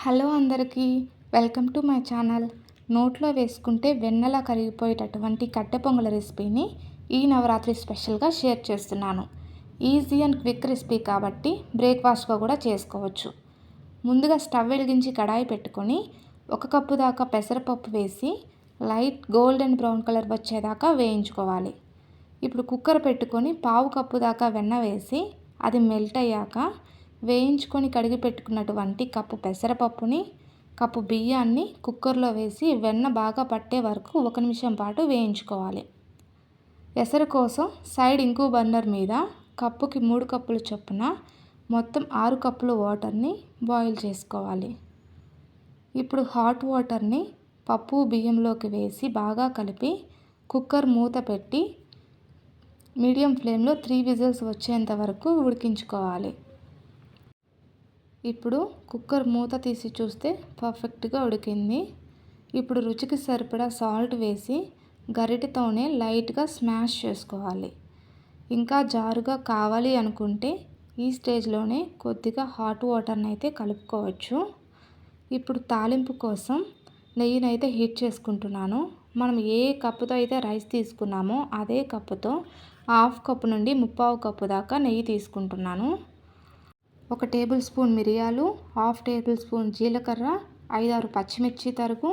Hello అందరికీ welcome to my channel. నోట్లో వేసుకుంటే వెన్నెలా కరిగిపోయేటటువంటి కట్టె పొంగల రెసిపీని ఈ నవరాత్రి స్పెషల్గా షేర్ చేస్తున్నాను. ఈజీ అండ్ క్విక్ రెసిపీ కాబట్టి బ్రేక్ఫాస్ట్గా కూడా చేసుకోవచ్చు. ముందుగా స్టవ్ వెలిగించి కడాయి పెట్టుకొని 1 కప్పు దాకా పెసరపప్పు వేసి లైట్ గోల్డెన్ బ్రౌన్ కలర్ వచ్చేదాకా వేయించుకోవాలి. ఇప్పుడు కుక్కర్ పెట్టుకొని 1/2 కప్పు దాకా వెన్న వేసి అది మెల్ట్ అయ్యాక వేయించుకొని కడిగి పెట్టుకున్నటువంటి కప్పు పెసరపప్పుని, కప్పు బియ్యాన్ని కుక్కర్లో వేసి వెన్న బాగా పట్టే వరకు 1 నిమిషం పాటు వేయించుకోవాలి. ఎసరు కోసం సైడ్ ఇంకో బర్నర్ మీద కప్పుకి 3 కప్పుల చొప్పున మొత్తం 6 కప్పులు వాటర్ని బాయిల్ చేసుకోవాలి. ఇప్పుడు హాట్ వాటర్ని పప్పు బియ్యంలోకి వేసి బాగా కలిపి కుక్కర్ మూత పెట్టి మీడియం ఫ్లేమ్లో 3 విజిల్స్ వచ్చేంత వరకు ఉడికించుకోవాలి. ఇప్పుడు కుక్కర్ మూత తీసి చూస్తే పర్ఫెక్ట్గా ఉడికింది. ఇప్పుడు రుచికి సరిపడా సాల్ట్ వేసి గరిటెతోనే లైట్గా స్మాష్ చేసుకోవాలి. ఇంకా జారుగా కావాలి అనుకుంటే ఈ స్టేజ్లోనే కొద్దిగా హాట్ వాటర్ని అయితే కలుపుకోవచ్చు. ఇప్పుడు తాలింపు కోసం నెయ్యినైతే హీట్ చేసుకుంటున్నాను. మనం ఏ కప్పుతో అయితే రైస్ తీసుకున్నామో అదే కప్పుతో 1/2 కప్పు నుండి 3/4 కప్పు దాకా నెయ్యి తీసుకుంటున్నాను. 1 టేబుల్ స్పూన్ మిరియాలు, 1/2 టేబుల్ స్పూన్ జీలకర్ర, 5-6 పచ్చిమిర్చి తరుగు,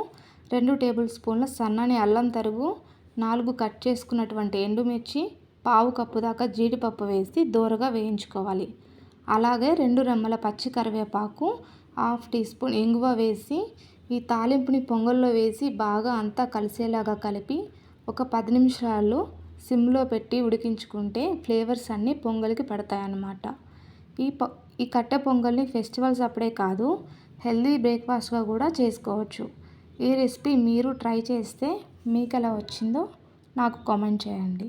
2 టేబుల్ స్పూన్ల సన్నని అల్లం తరుగు, 4 కట్ చేసుకున్నటువంటి ఎండుమిర్చి, 1/4 కప్పు దాకా జీడిపప్పు వేసి దోరగా వేయించుకోవాలి. అలాగే 2 రెమ్మల పచ్చి కరివేపాకు, 1/2 టీ స్పూన్ ఇంగువ వేసి ఈ తాలింపుని పొంగల్లో వేసి బాగా అంతా కలిసేలాగా కలిపి ఒక 10 నిమిషాలు సిమ్లో పెట్టి ఉడికించుకుంటే ఫ్లేవర్స్ అన్నీ పొంగల్కి పడతాయన్నమాట. ఈ కట్టె పొంగల్ని ఫెస్టివల్స్ అప్పుడే కాదు, హెల్దీ బ్రేక్ఫాస్ట్గా కూడా చేసుకోవచ్చు. ఈ రెసిపీ మీరు ట్రై చేస్తే మీకు ఎలా వచ్చిందో నాకు కామెంట్ చేయండి.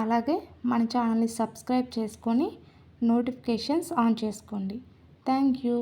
అలాగే మన ఛానల్ని సబ్స్క్రైబ్ చేసుకొని నోటిఫికేషన్స్ ఆన్ చేసుకోండి. Thank you.